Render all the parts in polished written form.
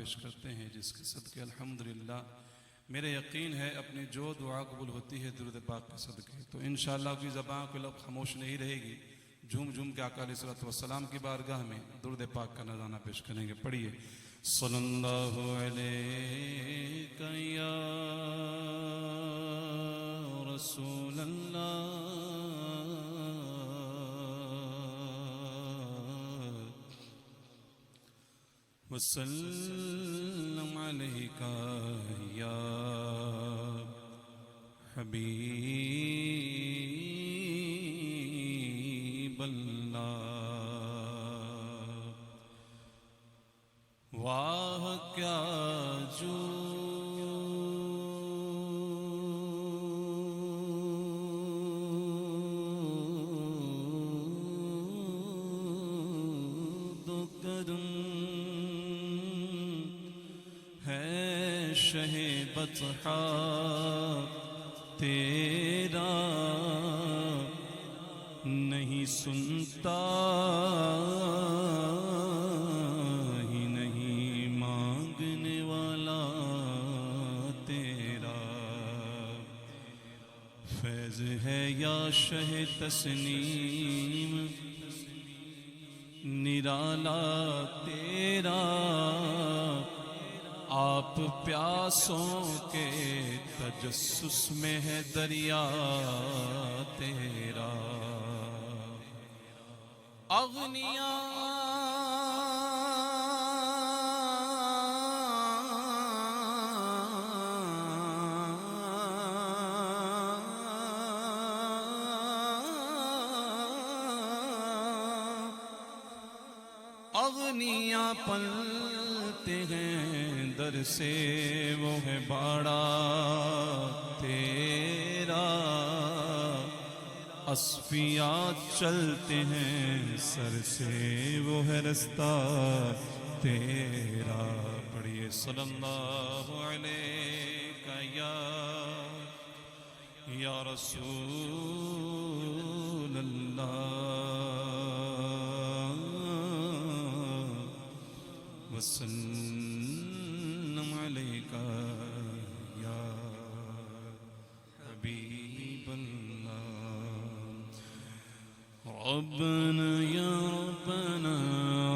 پیش کرتے ہیں جس کے صدقے الحمدللہ میرے یقین ہے اپنی جو دعا قبول ہوتی ہے درود پاک کے صدقے، تو انشاءاللہ کی زبان کو لب خاموش نہیں رہے گی، جھوم جھوم کے آقا علیہ السلام کی بارگاہ میں درود پاک کا نذرانہ پیش کریں گے۔ پڑھیے صلی اللہ علیہ یا رسول اللہ وسلم علیک یا حبیب اللہ۔ واہ کیا شہ بطحا تیرا نہیں سنتا ہی نہیں مانگنے والا تیرا، فیض ہے یا شہ تسنیم نرالا تیرا، آپ پیاسوں کے تجسس میں ہے دریا تیرا۔ اغنیاء اغنیاء پلتے ہیں در سے، وہ ہے باڑا تیرا، اصفیاء چلتے ہیں سر سے، وہ ہے رستہ تیرا۔ پڑھیے صلی اللہ علیہ یا رسول اللہ وسلم علیک یا حبیب اللہ۔ ربنا یا ربنا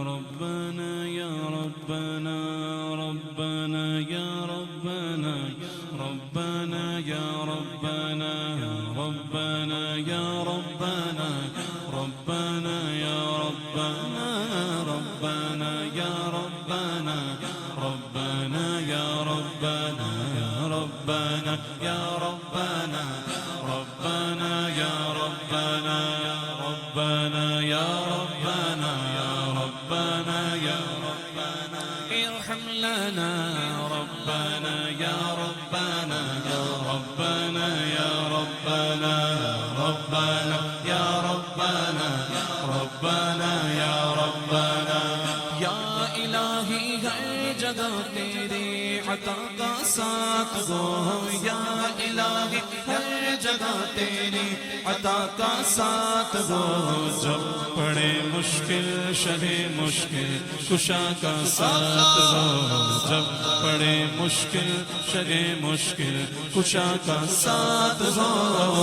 ربنا یا ربنا ربنا یا ربنا ربنا یا ربنا ربنا یا ربنا ربنا یا ربنا ربنا یا ربنا ربنا یا ربنا ربنا یا ربنا ربنا یا ربنا ربنا یا ربنا ربنا یا ربنا ارحم لنا ربنا یا ربنا ربنا یا ربنا ربنا یا ربنا ربنا یا ربنا۔ یا الہی ہر جگہ تیری عطا کا ساتھ ہو، یا الہی ہر جگہ تیری عطا کا ساتھ ہو، جب پڑے مشکل شہ مشکل کشا کا ساتھ ہو، جب پڑے مشکل شہ مشکل کشا کا ساتھ ہو۔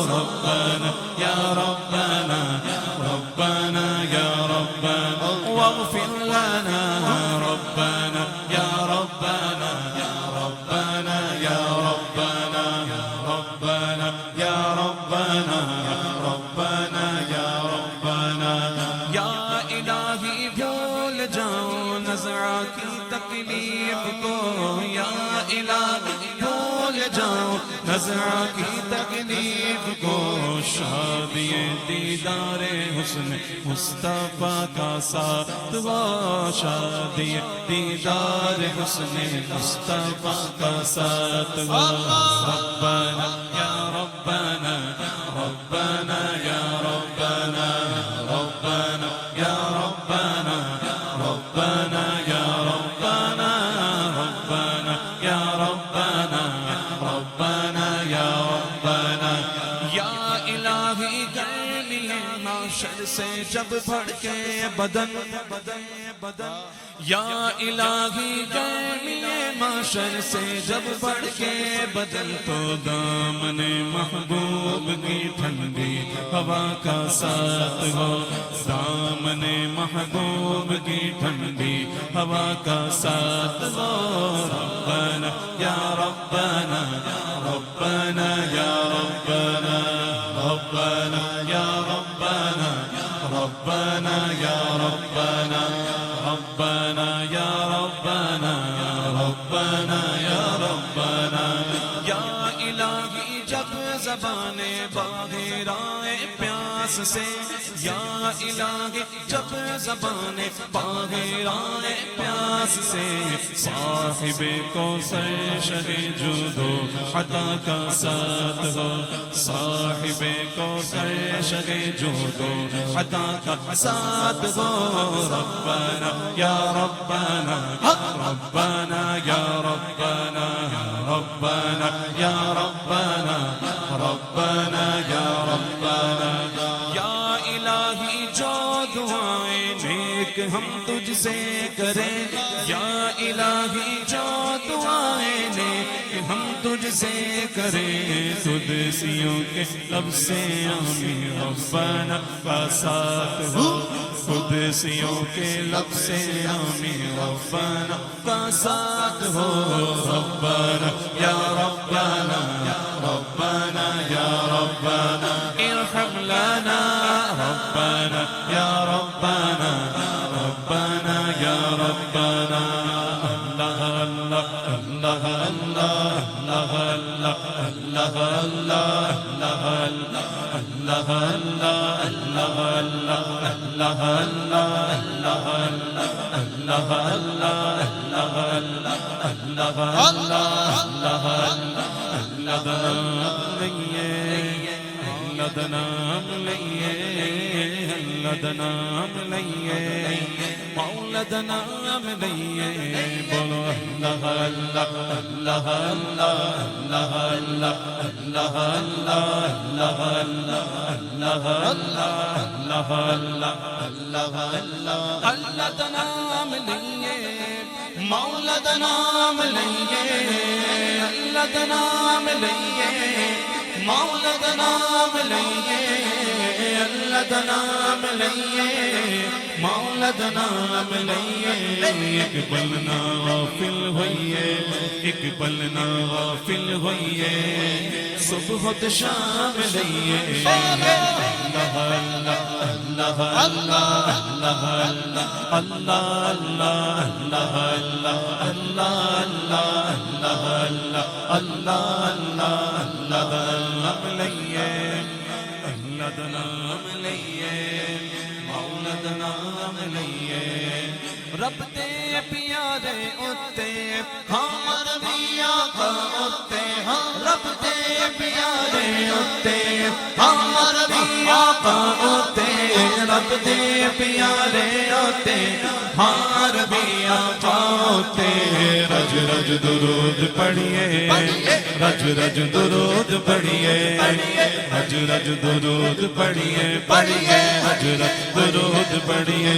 ربنا یا ربنا ربنا یا ربنا واغفر لنا ربنا یا ربنا ربنا یا ربنا ربنا یا ربنا ربنا یا ربنا۔ یا الہی بھول جاؤ نزعہ کی تکلیف کو، یا الہی بھول جاؤ نزعہ کی تکلیف کو، شادی دیدار حسن مصطفیٰ کا ساتھ وہ، شادی دیدار حسن مصطفیٰ کا ساتھ وہ۔ ربنا یا ربنا ربنا یا ربنا ربنا یا ربنا ربنا یا ربنا ربنا یا ربنا ربنا یا ربنا۔ یا الہی گرمی حشر سے جب بھڑکے بدن، یا الہی گرمی محشر سے جب بڑھ کے بدل تو دامن محبوب کی ٹھنڈی ہوا کا ساتھ ہو، دامن محبوب کی ٹھنڈی ہوا کا ساتھ ہو۔ ربنا یا ربنا ربنا یا ربنا ربنا یا ربنا ربنا یا ربنا ربنا یا ربنا ربنا یا ربنا یا الہی جب زبان باہر آئے پیاس سے، یا الہی جب زبان باہر آئے پیاس سے، صاحب کوثر شہ جود و عطا کا ساتھ ہو، صاحب کوثر شہ جود و عطا کا ساتھ ہو۔ ربنا یا ربنا ربنا یا ربنا ربنا یا ربنا ربنا یا ربنا یا الہی جو دعائیں نیک ہم تجھ سے کریں، یا الہی جو دعائیں نیک ہم تجھ سے کریں، قدسیوں کے لب سے آمین ربنا کا ساتھ ہو، قدسیوں کے لب سے آمین ربنا کا ساتھ ہو۔ ربنا یا ربنا ربنا یا ربنا ارحم لنا ربنا یا ربنا ربنا یا ربنا اللہ اللہ اللہ اللہ اللہ اللہ اللہ اللہ اللہ نام لئیے نام لئیے مولد نام لئیے بولو اللہ اللہ اللہ اللہ اللہ اللہ اللہ اللہ اللہ اللہ اللہ نام لئیے مولد نام لئیے اللہ نام لئیے مولد نام لئیے اللہ نام لئیے مولد نام لئیے ایک پل نہ غافل ہوئیے ایک پل نہ غافل ہوئیے صبح و شام لئیے اللہ اللہ اللہ اللہ اللہ اللہ اللہ اللہ اللہ اللہ اللہ اللہ نام لئیے اللہ نام لئیے مولد نام لئیے رب دے پیارے اتے ہمار بھی آقا اتے رب دے پیارے اتے ہمار بھی آقا اتے رب دے پیارے اتے ہمار بھی آقا اتے رج رج درود پڑھیے رج رج درود پڑھیے رج رج درود پڑھیے رج رج درود پڑھیے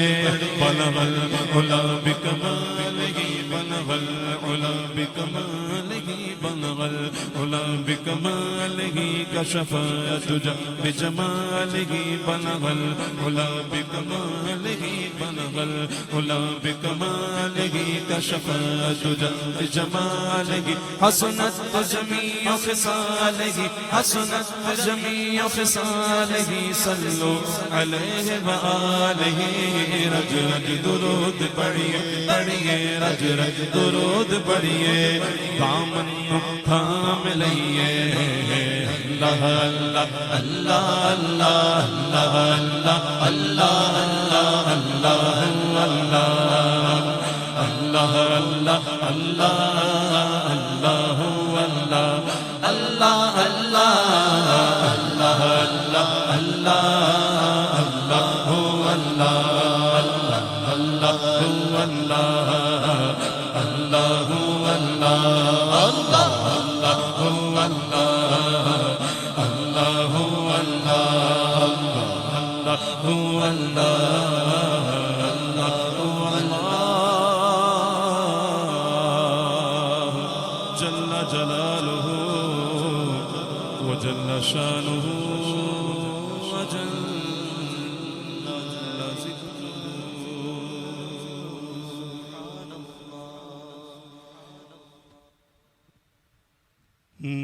بلغ العلا بکمالہ بلغ العلا بکمالہ بلغ العلا بکمالہ کشف الدجی بجمالہ بلغ العلا بکمالہ بلغ العلا بکمالہ کشف الدجی بجمالہ حسنت جمیع خصالہ حسنت جمیع خصالہ صلو علیہ وآلہ رج رج درود پڑھیے رج رج درود پڑھیے دامن تھام لئیے اللہ اللہ اللہ اللہ اللہ اللہ اللہ اللہ اللہ اللہ اللہ اللہ اللہ اللہ اللہ جل جلالہ وجل شانہ وجل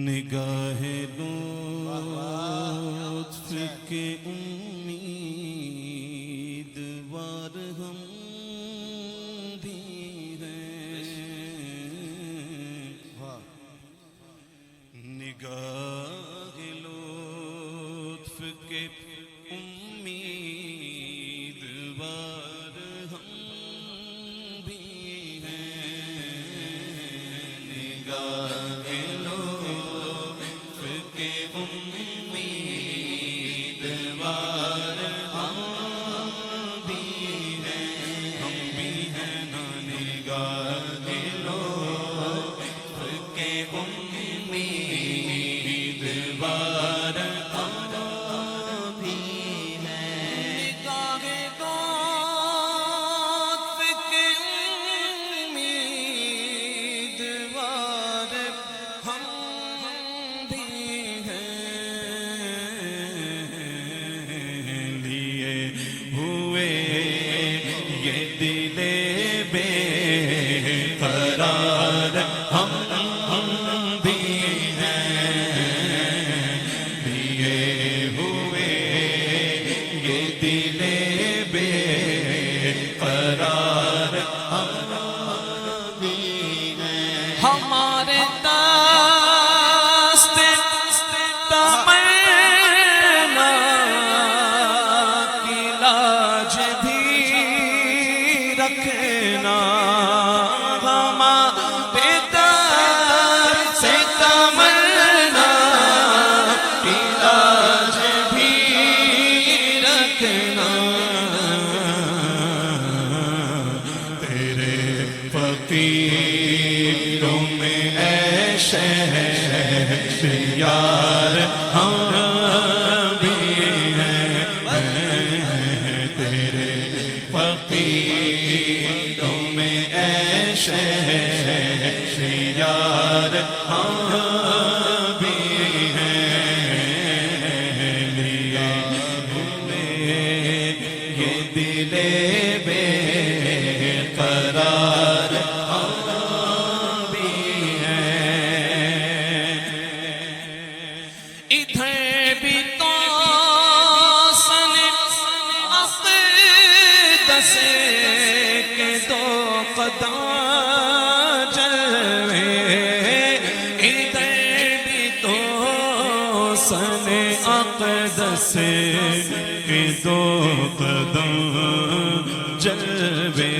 نگاہ لطف کے امیدوار ہم بھی ہیں، نگاہ لطف کے امیدوار ہم بھی ہیں، نگاہ ہمارے دست تمنا کی لاج بھی رکھنا، ہمارے دست تمنا کی لاج بھی رکھنا، تیرے فقیروں میں شہریار ہم بھی ہیں، تیرے فقیروں میں شہریار ہم بھی ہیں، لیے ہمیں یہ دل بے قرار کے دو قدم جلوے، ادھر بھی تو سن اقدس کے دو قدم جلوے،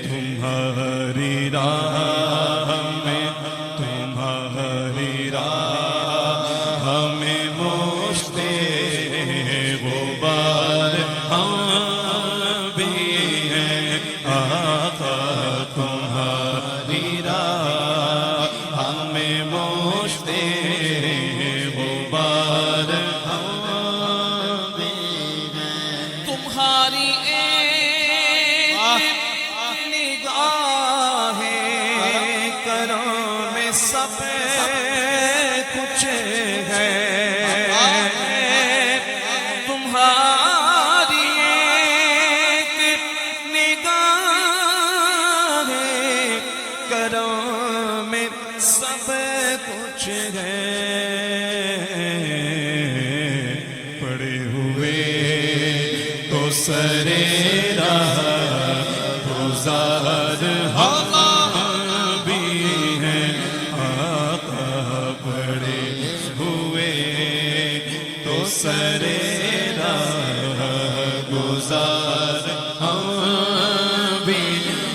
تمہاری راہ میں تمہاری راہ میں مشتے غبار ہم بھی ہیں، آقا تمہاری راہ ہمیں مشتے غبار ہم بھی ہیں، تمہاری ایک نگاہ کرم میں سب کچھ ہے، تمہاری ایک نگاہ کرم میں سب کچھ ہے، پڑے ہوئے تو سرے راہ گزار ہم بھی ہیں، آقا پڑے ہوئے تو سرے راہ گزار ہم بھی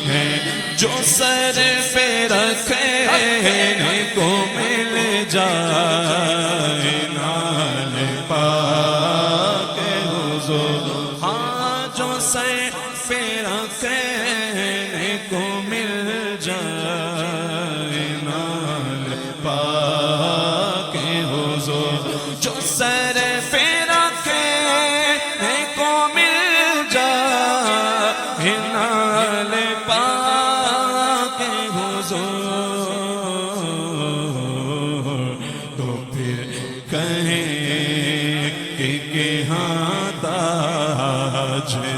ہیں، جو سر پہ رکھنے کو مل جائے نال پاک حضور، ہاں جو سر پہ رکھنے کو مل جائے نال پاک حضور، جو سر پہ رکھنے کو مل جائے نال پاک حضور،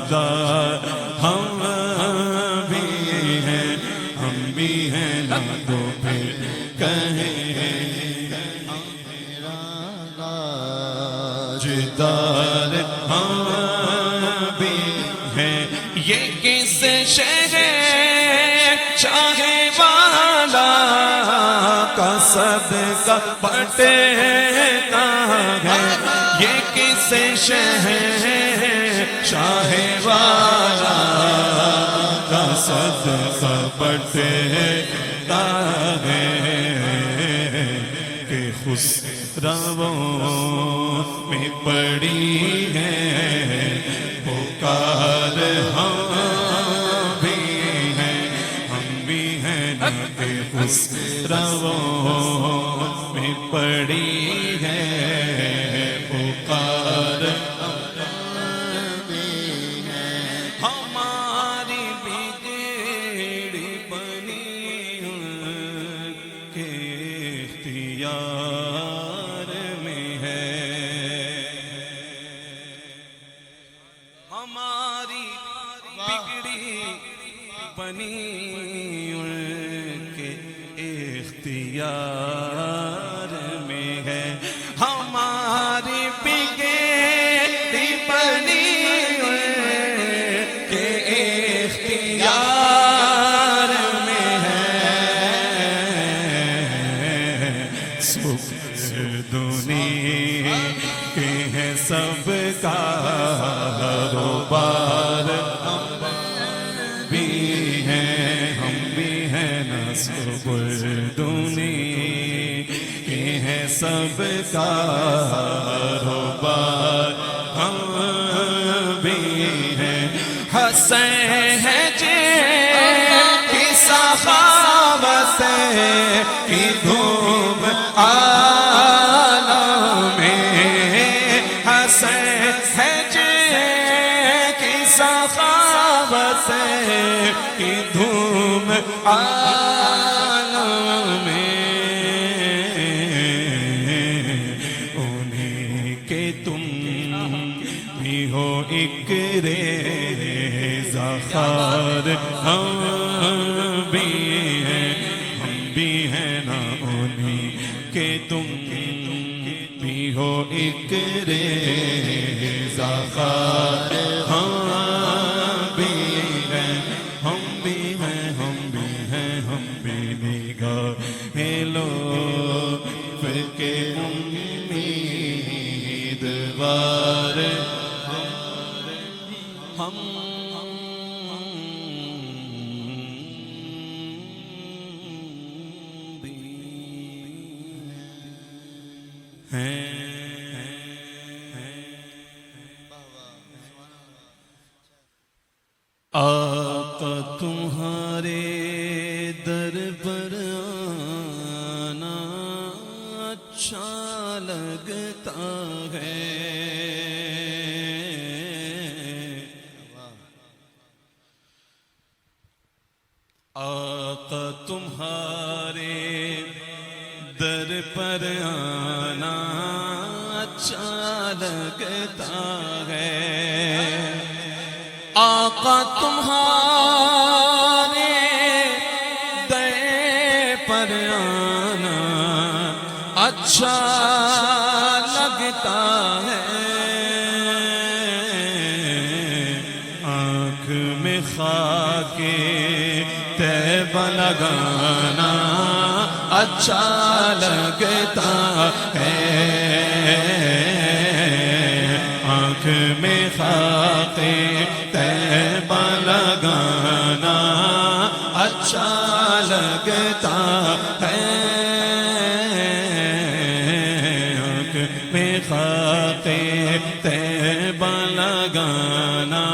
تاجدار ہم بھی ہیں نہ تو پھر کہیں تاجدار ہم بھی ہیں. یہ کس شہر شاہ والا کا صدقہ بٹتا ہے. یہ کس شہر شاہ والا کا صدقہ بٹتا ہے کہ خسرووں میں پڑی ہے پکار. ہم بھی ہیں نہ کہ خسرووں میں پڑی ہے پکار. ہماری بگڑی بنی کے اختیار میں ہے. ہماری بگڑی بنی ان کے اختیار میں ہے. ہماری بگڑی بنی ان کے اختیار میں ہے. دنیا کے ہے سب کاروبار. ہم بھی ہیں نہ سب دنیا کے ہے سب کاروبار. ہم بھی ہیں حسین ہے جی کی سخاوت کی دھوم عالم میں. حسین ہے جی کی سخاوت کی دھوم عالم میں. انہیں کہ تم بھی ہو ایک ریزہ خوار. ہم بھی ہیں نہ انہیں کہ تم بھی ہو ایک ریزہ خوار. ہم بھی ہیں نگاہ لو پھر کے امیدوار. ہم بھی ہیں. آقا تمہارے در پر آنا اچھا لگتا ہے. آقا تمہارے در پر آنا اچھا لگتا ہے. آقا تمہارے در پر آنا اچھا لگتا ہے. آنکھ میں خاک طیبہ لگانا اچھا لگتا ہے. آنکھ میں خاک طیبہ لگانا اچھا لگتا ہے. آنکھ میں خاک طیبہ لگانا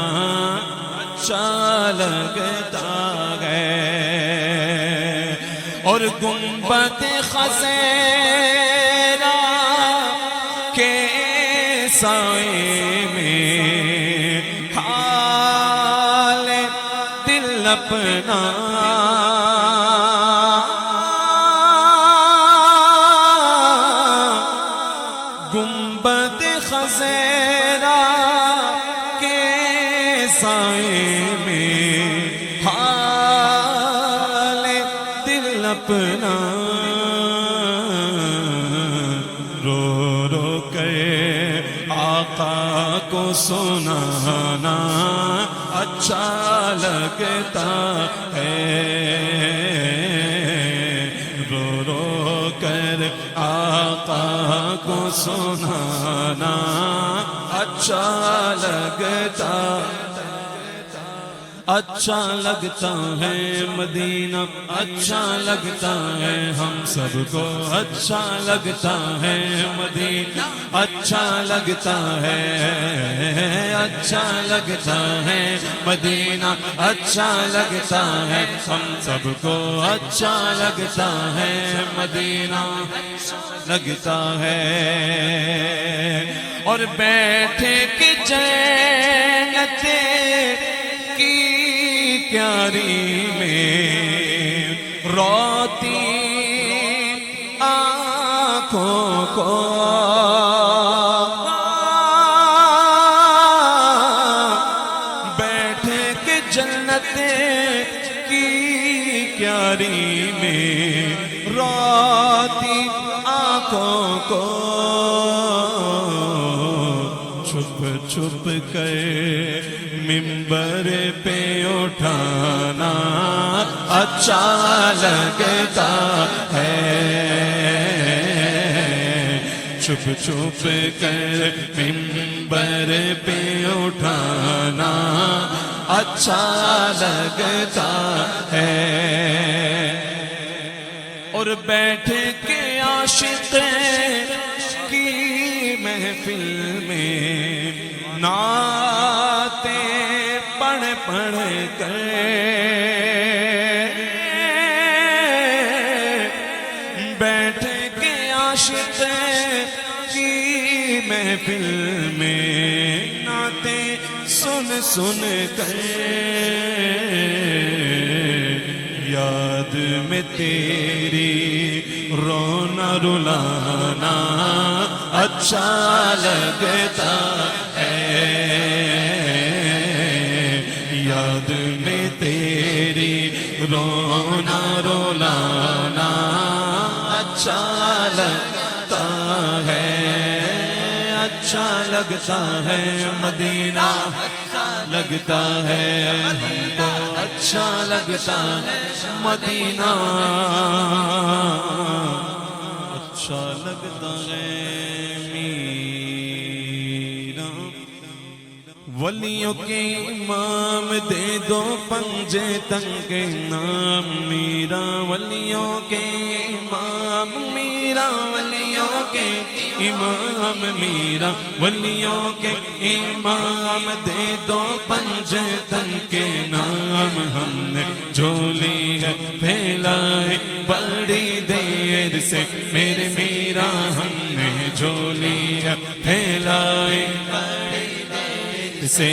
اچھا لگتا ہے. اور گنبد خضرا کے سائے میں حال دل اپنا گنبد خضرا کے سائے میں حال دل اپنا رو رو کر آقا کو سنانا اچھا لگتا ہے، رو رو کر آقا کو سنانا اچھا لگتا ہے مدینہ، اچھا لگتا ہے ہم سب کو، اچھا لگتا ہے مدینہ، اچھا لگتا ہے، اچھا لگتا ہے مدینہ، اچھا لگتا ہے ہم سب کو، اچھا لگتا ہے مدینہ لگتا ہے۔ اور بیٹھے کہ جنت کی کیاری میں روتی آنکھوں کو بیٹھے کہ جنت کی کیاری میں روتی آنکھوں کو چھپ چھپ کر منبر پہ اٹھانا اچھا لگتا ہے، چھپ چھپ کر منبر پہ اٹھانا اچھا لگتا ہے۔ اور بیٹھے کے عاشق کی محفل میں نعتیں پڑھ پڑھ کر بیٹھے کے عاشق کی محفل میں نعتیں سن سن کر یاد میں تیری رونا رلانا اچھا لگتا ہے، یاد میں تیری رونا رلانا اچھا لگتا ہے، اچھا لگتا ہے مدینہ لگتا ہے ہم کو، اچھا لگتا ہے مدینہ اچھا لگتا ہے میرا۔ ولیوں کے امام دے دو پنجے تنگ نام میرا، ولیوں کے امام میرا، ولیوں کے امام میرا، ولیوں کے امام دے دو پنجے تنگ نام، ہم نے جھولی ہے پھیلائے بڑی دیر سے میرے میرا، ہم نے جھولی ہے پھیلائے سے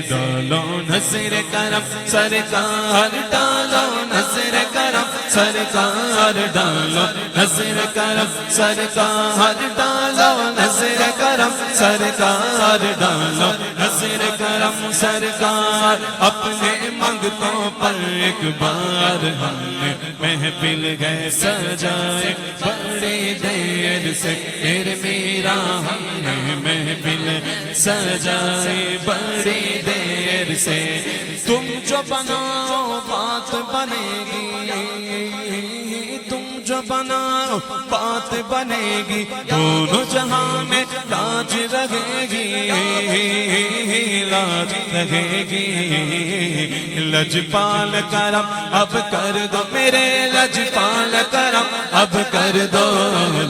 ڈالو نظر کرم سرکار، ڈالو نظر کرم سرکار، ڈالو نظر کرم سرکار، ڈالو نظر کرم سرکار، ڈالو نظر کرم سرکار، اپنے منگتوں پر ایک بار ہم نے محفل گئے سجائے بڑی دیر سے میرے میرا، ہم نے محفل سجائے بڑی دیر سے، تم جو بناؤ بات بنے گی، تم جو بناؤ بات بنے گی، دونوں جہاں میں لاج رہے گی، لاج رہے گی، لجپال کرم اب کر دو میرے لجپال کرم اب کر دو،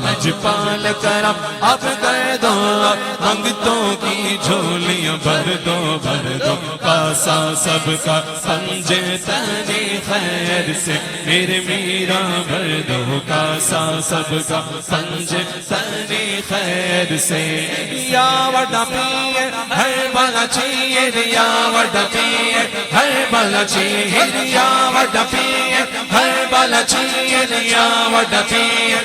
لجپال کرم اب کر دو، منگتوں کی جھولیاں بھر دو بھر دو، پاسا سب کا سمجھے تنی خیر سے میرے میرا بھر دو، کاسا سب کا سمجھے تنی خیر سے، یا وڈا پیر ہر بلا چیر، یا وڈا پیر ہر بلا چیر، یا وڈا پیر ہر بلا چیر، یا وڈا پیر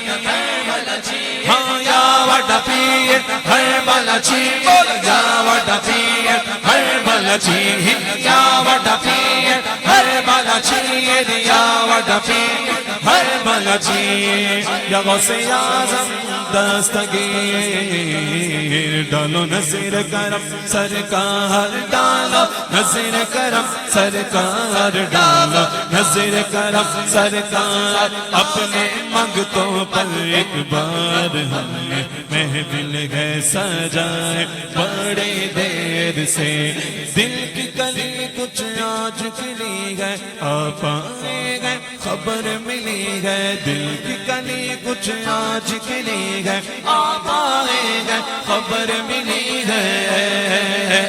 ہاں یا وڈا پیر ہر بلا چیر، یا وڈا پیر ہر بلا چیریا وڈا پیر ہر بلا چیریا وڈا پیر ہر بلا چیر یا غوث اعظم دستگیر ڈالو نظر کرم سرکار ڈالو نظر کرم سرکار ڈالو نظر کرم سرکار اپنے منگتوں پر ایک بار ہم نے محفل گئے سجائے بڑی دیر سے دل کی کلی کچھ آج کھلی گئے آپ آئے گئے خبر ملی گئے دل کی کلی کچھ آج کھلی گئے آپ آئے گئے خبر ملی گئے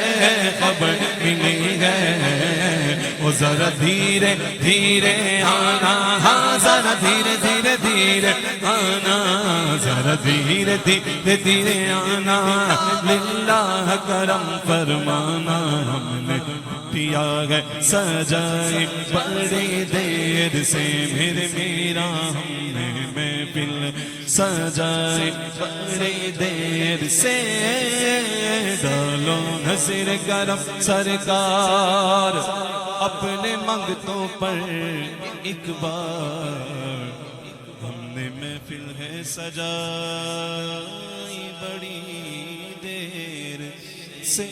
خبر ملی گئے وہ ذرا دھیرے دھیرے آنا ہاں ذرا دھیرے دھیرے دھیرے آنا ذرا دھیرے دھیرے دھیرے آنا للہ کرم فرمانا ہم نے پیا گئے سجائے بڑی دیر سے میرے میرا ہم نے محفل سجائے بڑی دیر سے ڈالو نظر کرم سرکار اپنے منگتوں پر ایک بار ہم نے محفل ہے سجائی بڑی دیر سے